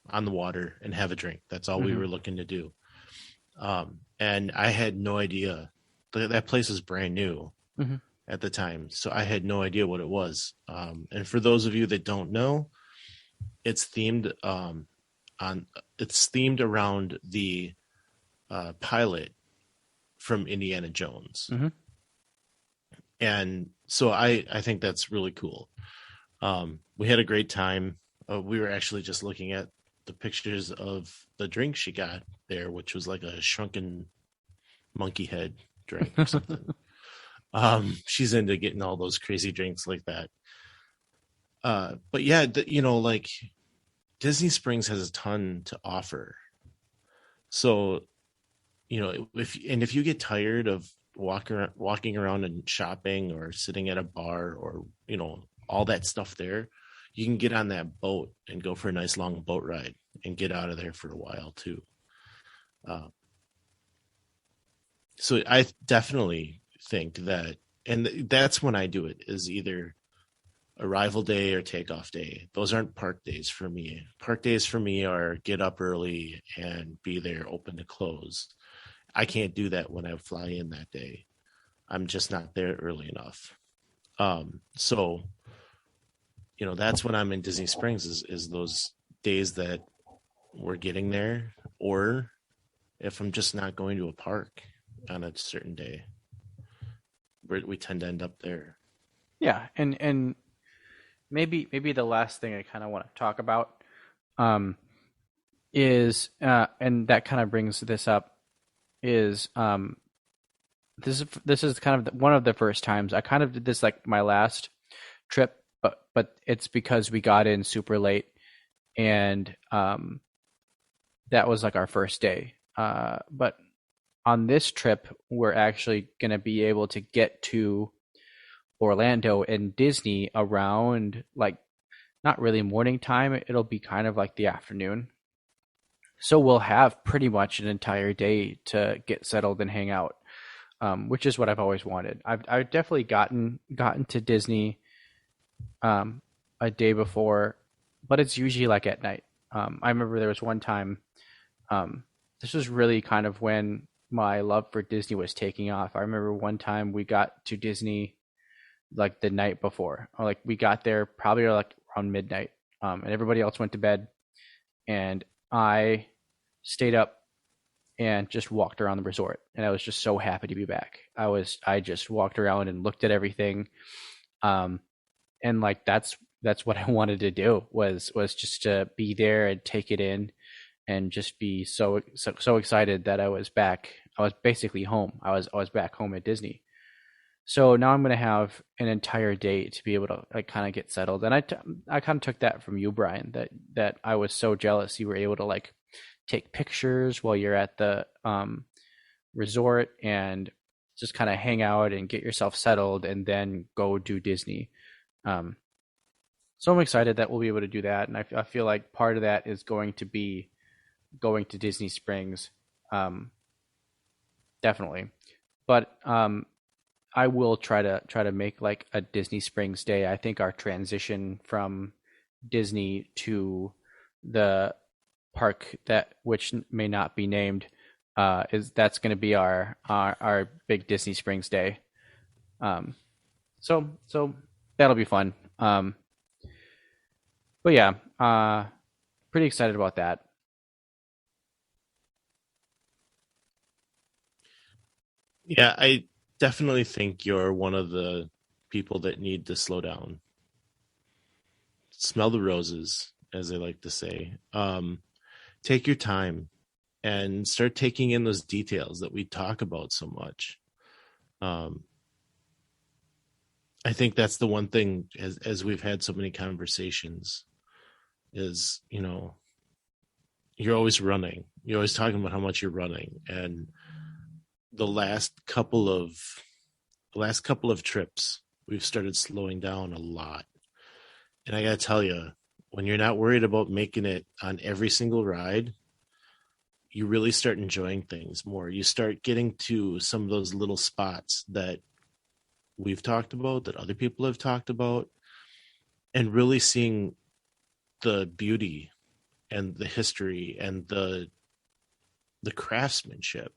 on the water and have a drink. That's all we Hmm. were looking to do. And I had no idea that place was brand new Hmm. at the time, so I had no idea what it was. And for those of you that don't know, it's themed on it's themed around the pilot from Indiana Jones, Hmm. and so I think that's really cool. We had a great time. We were actually just looking at the pictures of the drink she got there, which was like a shrunken monkey head drink or something. She's into getting all those crazy drinks like that. But yeah, like Disney Springs has a ton to offer. So, if you get tired of walking around and shopping or sitting at a bar or, all that stuff there, you can get on that boat and go for a nice long boat ride and get out of there for a while too. Uh, so I definitely think that, and that's when I do it, is either arrival day or takeoff day. Those aren't park days for me. Park days for me are get up early and be there open to close. I can't do that when I fly in that day. I'm just not there early enough. So that's when I'm in Disney Springs, is those days that we're getting there, or if I'm just not going to a park on a certain day, we tend to end up there. Yeah, and maybe the last thing I kind of want to talk about, um, and that kind of brings this up, is this is kind of one of the first times I kind of did this, like my last trip, but it's because we got in super late, and that was like our first day. But on this trip, we're actually going to be able to get to Orlando and Disney around like not really morning time. It'll be kind of like the afternoon. So we'll have pretty much an entire day to get settled and hang out, which is what I've always wanted. I've definitely gotten to Disney a day before, but it's usually like at night. I remember there was one time. This was really kind of when my love for Disney was taking off. I remember one time we got to Disney like the night before, or like we got there probably like around midnight, and everybody else went to bed, and I stayed up and just walked around the resort, and I was just so happy to be back. I just walked around and looked at everything, and like that's what I wanted to do was just to be there and take it in, and just be so excited that I was back. I was basically home. I was back home at Disney. So now I'm going to have an entire day to be able to like kind of get settled. And I kind of took that from you, Brian, that I was so jealous you were able to like take pictures while you're at the resort and just kind of hang out and get yourself settled and then go do Disney. So I'm excited that we'll be able to do that. And I feel like part of that is going to be going to Disney Springs. Definitely. But I will try to make like a Disney Springs day. I think our transition from Disney to the park that which may not be named that's going to be our big Disney Springs day. So that'll be fun. But yeah, pretty excited about that. Yeah, I definitely think you're one of the people that need to slow down. Smell the roses, as I like to say. Take your time and start taking in those details that we talk about so much. I think that's the one thing as we've had so many conversations is, you're always running. You're always talking about how much you're running. And the last couple of trips, we've started slowing down a lot. And I got to tell you, when you're not worried about making it on every single ride, you really start enjoying things more. You start getting to some of those little spots that we've talked about, that other people have talked about, and really seeing the beauty and the history and the craftsmanship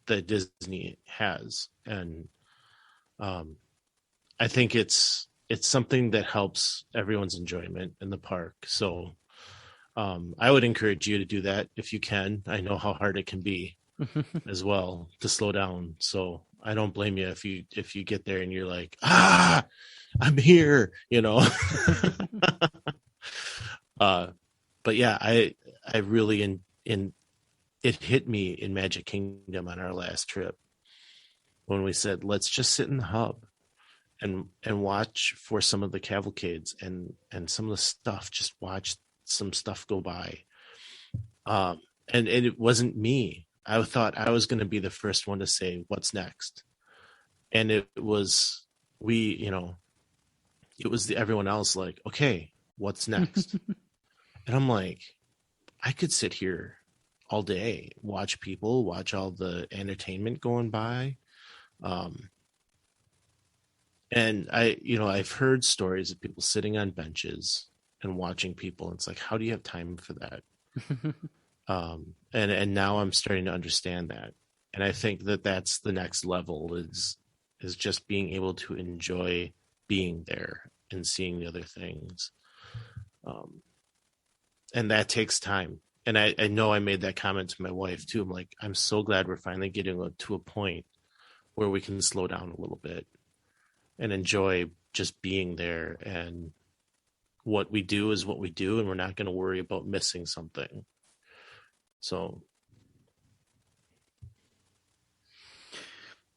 that Disney has. And I think it's something that helps everyone's enjoyment in the park. So I would encourage you to do that if you can. I know how hard it can be as well to slow down. So I don't blame you if you get there and you're like, I'm here, But yeah, I really it hit me in Magic Kingdom on our last trip when we said, let's just sit in the hub and watch for some of the cavalcades and some of the stuff, just watch some stuff go by. And it wasn't me. I thought I was going to be the first one to say, what's next? And it was, everyone else like, okay, what's next? And I'm like, I could sit here all day, watch people, watch all the entertainment going by. And I've heard stories of people sitting on benches and watching people. It's like, how do you have time for that? And now I'm starting to understand that. And I think that that's the next level is just being able to enjoy being there and seeing the other things. And that takes time. And I know I made that comment to my wife too. I'm like, I'm so glad we're finally getting to a point where we can slow down a little bit and enjoy just being there. And what we do is what we do, and we're not going to worry about missing something. So.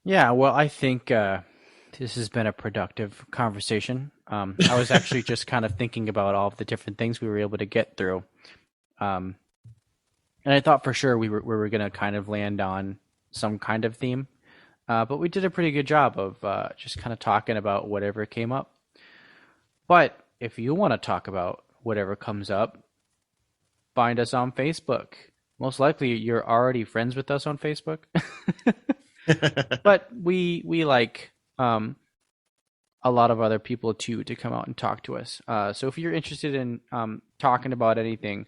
Yeah, well, I think this has been a productive conversation. I was actually just kind of thinking about all of the different things we were able to get through. And I thought for sure we were going to kind of land on some kind of theme. But we did a pretty good job of just kind of talking about whatever came up. But if you want to talk about whatever comes up, find us on Facebook. Most likely you're already friends with us on Facebook. But we like a lot of other people too to come out and talk to us. So if you're interested in talking about anything,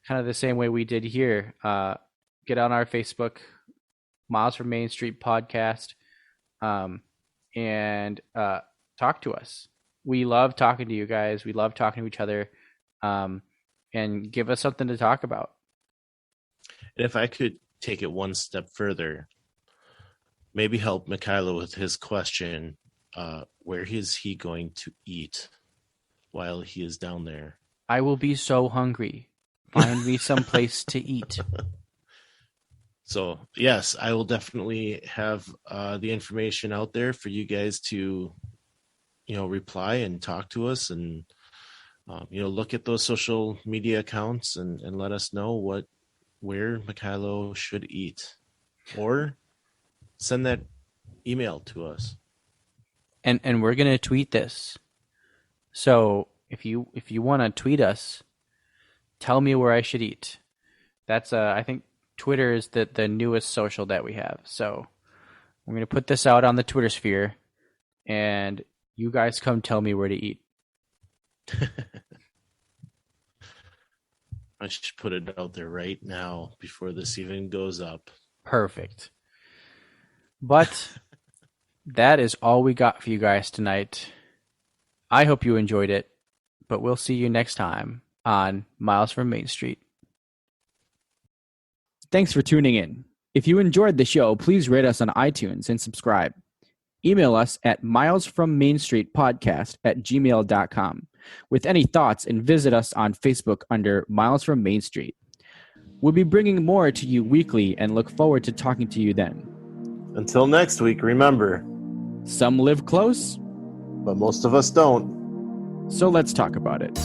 kind of the same way we did here, get on our Facebook, Miles from Main Street podcast, and talk to us. We love talking to you guys. We love talking to each other, and give us something to talk about. And if I could take it one step further, maybe help Mikhailo with his question, where is he going to eat while he is down there? I will be so hungry. Find me some place to eat. So, yes, I will definitely have the information out there for you guys to, reply and talk to us and, look at those social media accounts and let us know where Mikhailo should eat, or send that email to us. And we're gonna tweet this. So if you want to tweet us, tell me where I should eat. That's I think Twitter is the newest social that we have. So I'm gonna put this out on the Twitter sphere, and you guys come tell me where to eat. I should put it out there right now before this even goes up. Perfect. But that is all we got for you guys tonight. I hope you enjoyed it, but we'll see you next time on Miles from Main Street. Thanks for tuning in. If you enjoyed the show, please rate us on iTunes and subscribe. Email us at milesfrommainstreetpodcast@gmail.com with any thoughts, and visit us on Facebook under Miles from Main Street. We'll be bringing more to you weekly and look forward to talking to you then. Until next week, remember, some live close, but most of us don't. So let's talk about it.